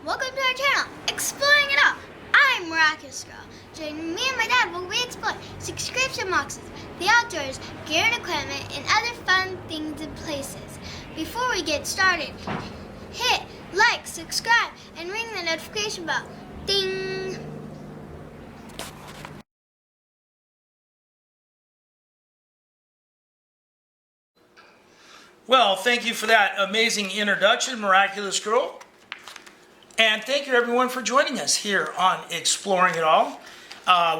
welcome to our channel, Exploring It All. I'm Miraculous Girl. Join me and my dad while we explore subscription boxes, the outdoors, gear and equipment, and other fun things and places. Before we get started, hit like, subscribe, and ring the notification bell. Ding! Well, thank you for that amazing introduction, Miraculous Girl. And thank you everyone for joining us here on Exploring It All.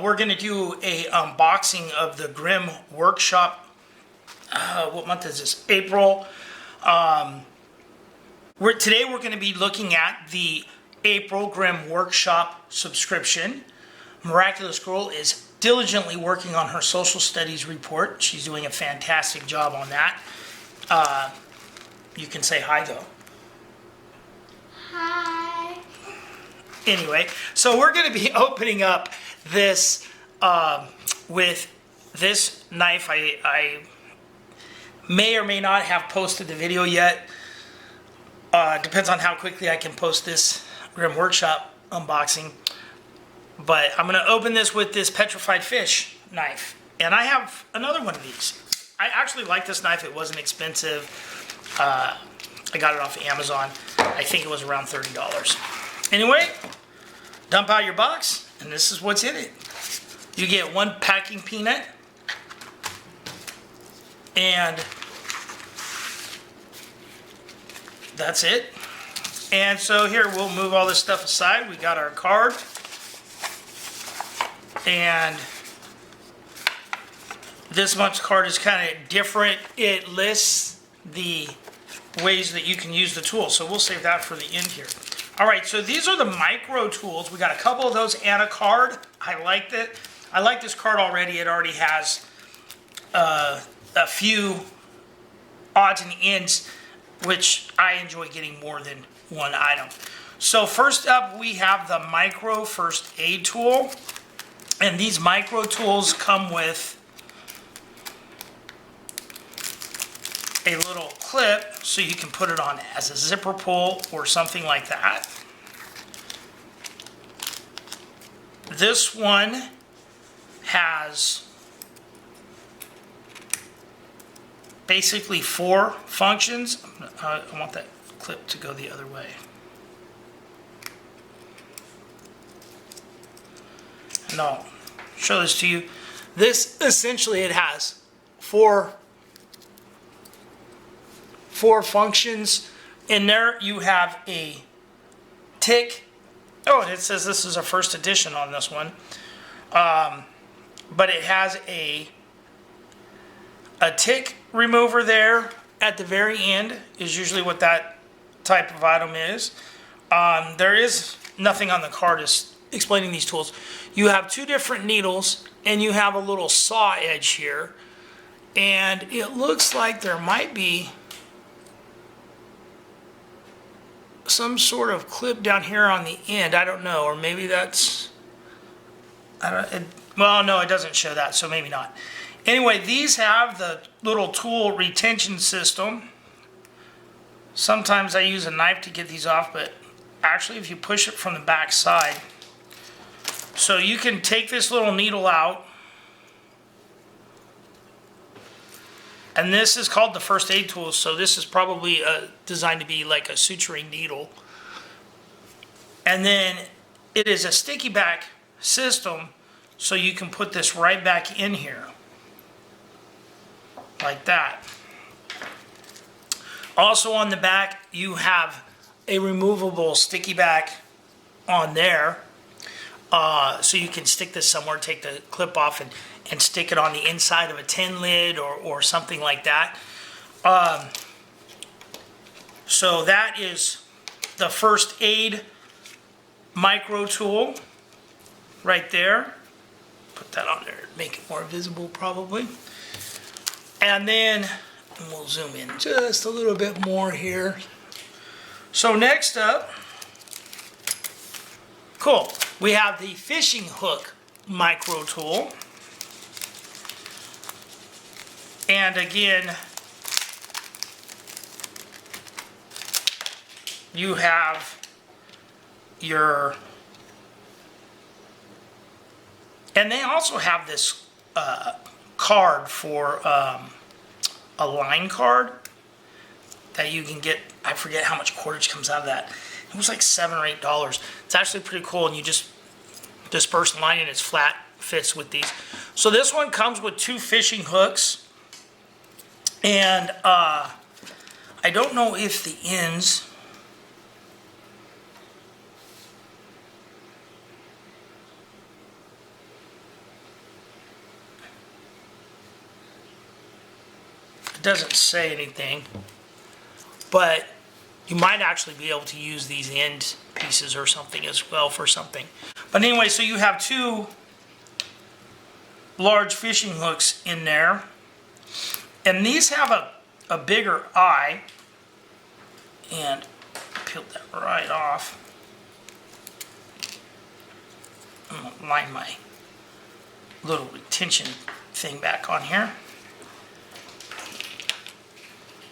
We're going to do a unboxing of the Grimm Workshop. What month is this? April. Today we're going to be looking at the April Grimm Workshop subscription. Miraculous Girl is diligently working on her social studies report. She's doing a fantastic job on that. You can say hi though. Hi. Anyway, so we're going to be opening up this with this knife. I may or may not have posted the video yet. Depends on how quickly I can post this Grimm Workshop unboxing. But I'm going to open this with this Petrified fish knife. And I have another one of these. I actually like this knife. It wasn't expensive. I got it off of Amazon. I think it was around $30. Anyway, dump out your box, and this is what's in it. You get one packing peanut, and that's it. And so here, we'll move all this stuff aside. We got our card, and this month's card is kind of different. It lists the ways that you can use the tool, so we'll save that for the end here. All right, so these are the micro tools. We got a couple of those and a card. I liked it. I like this card already. It already has a few odds and ends, which I enjoy getting more than one item. So first up, we have the micro first aid tool, and these micro tools come with a little clip so you can put it on as a zipper pull or something like that. This one has basically 4 functions. I want that clip to go the other way. And I'll show this to you. This essentially, it has four functions. In there you have a tick. Oh, and it says this is a first edition on this one. But it has a tick remover there at the very end, is usually what that type of item is. There is nothing on the card explaining these tools. You have 2 different needles, and you have a little saw edge here. And it looks like there might be some sort of clip down here on the end. I don't know, or maybe that's, well, no, it doesn't show that, so maybe not. Anyway, these have the little tool retention system. Sometimes I use a knife to get these off, but actually if you push it from the back side, so you can take this little needle out. And this is called the first aid tool, so this is probably designed to be like a suturing needle. And then it is a sticky back system, so you can put this right back in here, like that. Also on the back, you have a removable sticky back on there, so you can stick this somewhere, take the clip off, and stick it on the inside of a tin lid or something like that. So that is the first aid micro tool right there. Put that on there, make it more visible probably. And then we'll zoom in just a little bit more here. So next up, cool, we have the fishing hook micro tool. And again, you have your, and they also have this card for a line card that you can get. I forget how much cordage comes out of that. It was like $7 or $8. It's actually pretty cool, and you just disperse the line and it's flat, fits with these. So this one comes with 2 fishing hooks, and I don't know if the ends, it doesn't say anything, but you might actually be able to use these end pieces or something as well for something. But anyway, so you have 2 large fishing hooks in there. And these have a bigger eye. And peel that right off. I'm going to line my little retention thing back on here.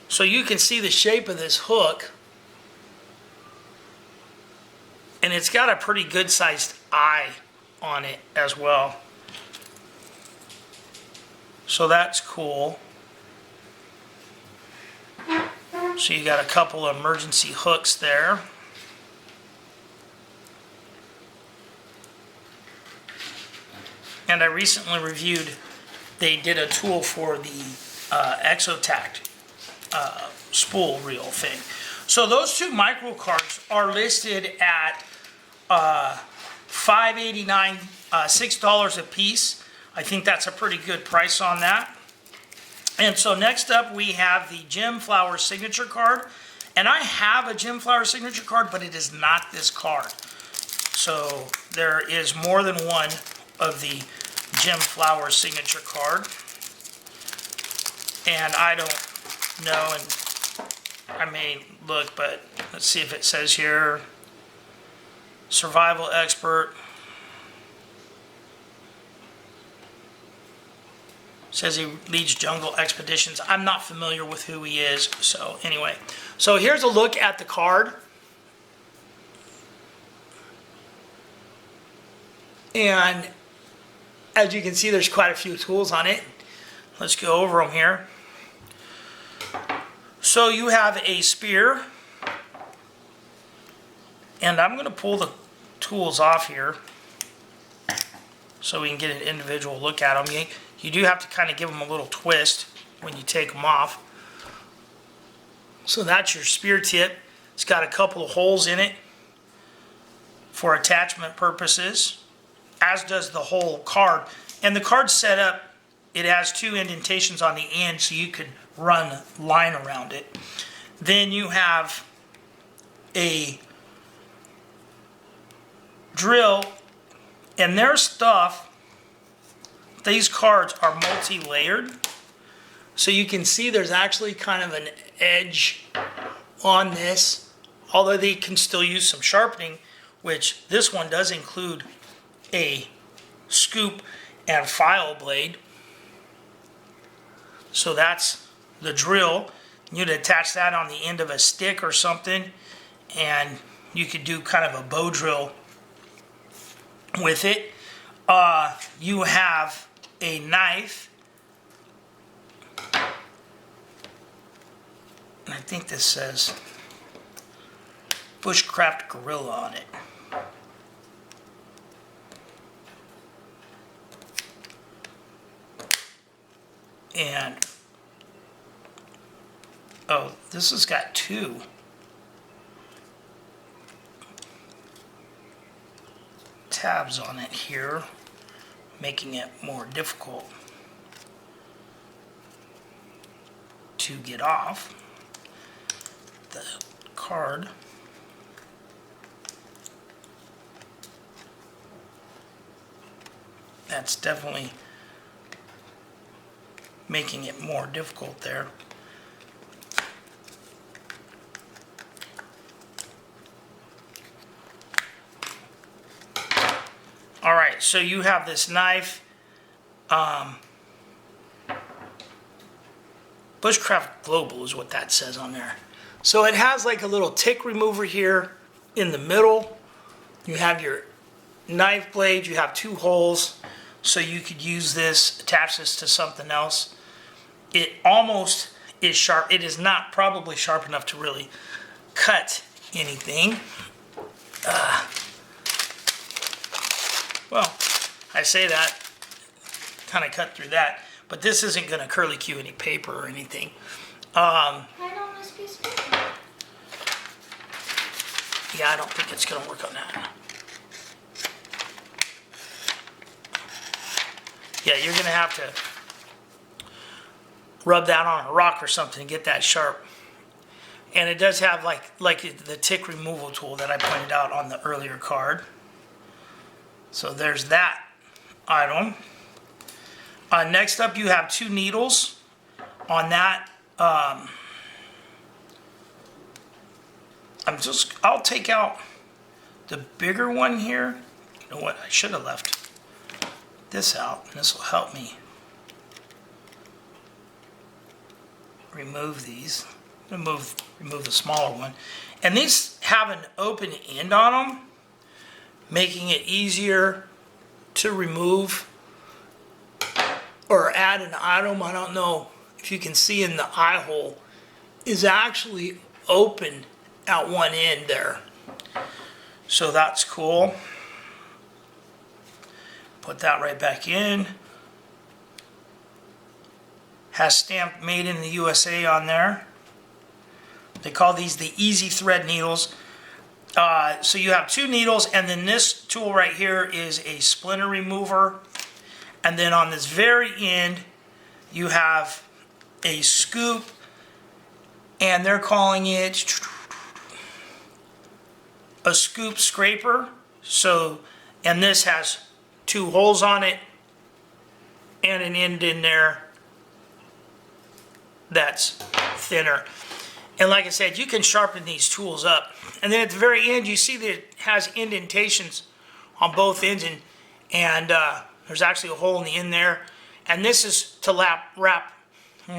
So you can see the shape of this hook. And it's got a pretty good sized eye on it as well. So that's cool. So you got a couple of emergency hooks there. And I recently reviewed, they did a tool for the Exotact spool reel thing. So those 2 micro cards are listed at $5.89, $6 a piece. I think that's a pretty good price on that. And so next up we have the Jim Flower signature card. And I have a Jim Flower signature card, but it is not this card. So there is more than one of the Jim Flower signature card. And I don't know, and I may look, but let's see if it says here. Survival expert. Says he leads jungle expeditions. I'm not familiar with who he is. So anyway, so here's a look at the card. And as you can see, there's quite a few tools on it. Let's go over them here. So you have a spear. And I'm going to pull the tools off here so we can get an individual look at them. You do have to kind of give them a little twist when you take them off. So that's your spear tip. It's got a couple of holes in it for attachment purposes, as does the whole card. And the card's set up, it has 2 indentations on the end so you could run line around it. Then you have a drill, and their stuff, these cards are multi-layered, so you can see there's actually kind of an edge on this, although they can still use some sharpening, which this one does include a scoop and file blade. So that's the drill. You'd attach that on the end of a stick or something, and you could do kind of a bow drill with it. You have a knife, and I think this says Bushcraft Gorilla on it. And oh, this has got 2 tabs on it here, making it more difficult to get off the card. That's definitely making it more difficult there. All right, so you have this knife. Bushcraft Global is what that says on there. So it has like a little tick remover here in the middle You have your knife blade, you have 2 holes, so you could use this, attach this to something else. It almost is sharp. It is not probably sharp enough to really cut anything. Well, I say that, kind of cut through that, but this isn't going to curly cue any paper or anything. Right on this piece of paper. Yeah, I don't think it's going to work on that. Yeah, you're going to have to rub that on a rock or something to get that sharp. And it does have like the tick removal tool that I pointed out on the earlier card. So there's that item. Next up, you have 2 needles on that. I'll take out the bigger one here. You know what? I should have left this out. This will help me remove these. Remove the smaller one. And these have an open end on them, making it easier to remove or add an item. I don't know if you can see in the eye hole is actually open at one end there. So that's cool. Put that right back in. Has stamped made in the USA on there. They call these the easy thread needles. So you have 2 needles, and then this tool right here is a splinter remover. And then on this very end, you have a scoop, and they're calling it a scoop scraper. So, and this has 2 holes on it and an end in there that's thinner. And like I said, you can sharpen these tools up. And then at the very end, you see that it has indentations on both ends, and there's actually a hole in the end there. And this is to wrap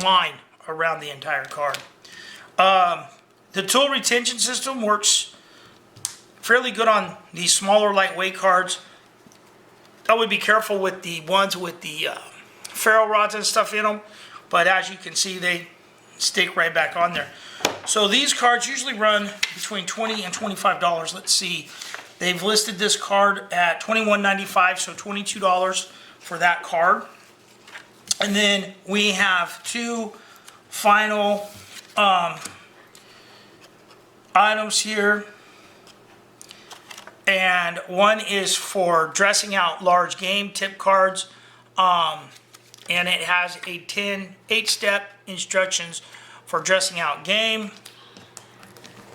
line around the entire card. The tool retention system works fairly good on these smaller lightweight cards. I would be careful with the ones with the ferrule rods and stuff in them, but as you can see, they stick right back on there. So these cards usually run between $20 and $25. Let's see, they've listed this card at $21.95, so $22 for that card. And then we have 2 final items here. And one is for dressing out large game tip cards. And it has a 8-step instructions for dressing out game.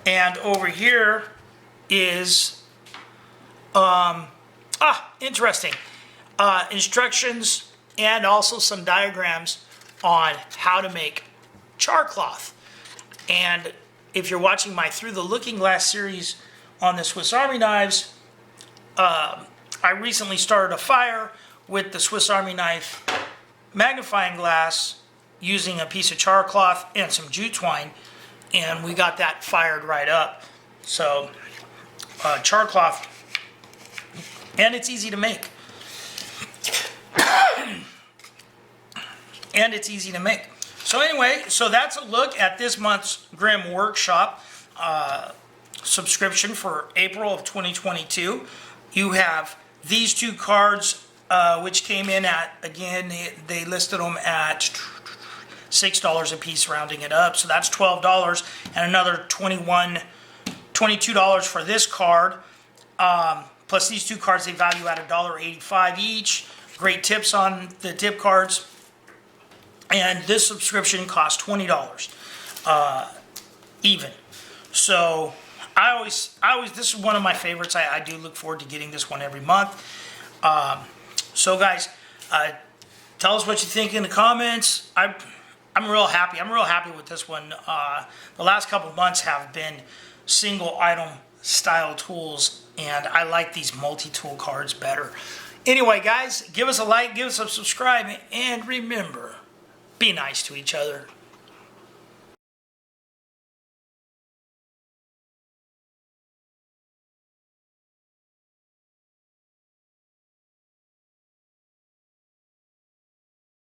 And over here is, interesting, instructions and also some diagrams on how to make char cloth. And if you're watching my Through the Looking Glass series on the Swiss Army knives, I recently started a fire with the Swiss Army knife magnifying glass using a piece of char cloth and some jute twine, and we got that fired right up. So char cloth, and it's easy to make. And it's easy to make. So anyway, so that's a look at this month's Grimm Workshop subscription for April of 2022. You have these 2 cards, which came in at, again, they listed them at $6 a piece, rounding it up. So that's $12, and another $22 for this card. Plus these 2 cards, they value at $1.85 each. Great tips on the tip cards. And this subscription costs $20 even. So I always, this is one of my favorites. I do look forward to getting this one every month. So guys, tell us what you think in the comments. I'm real happy. I'm real happy with this one. The last couple months have been single item style tools, and I like these multi-tool cards better. Anyway, guys, give us a like, give us a subscribe, and remember, be nice to each other.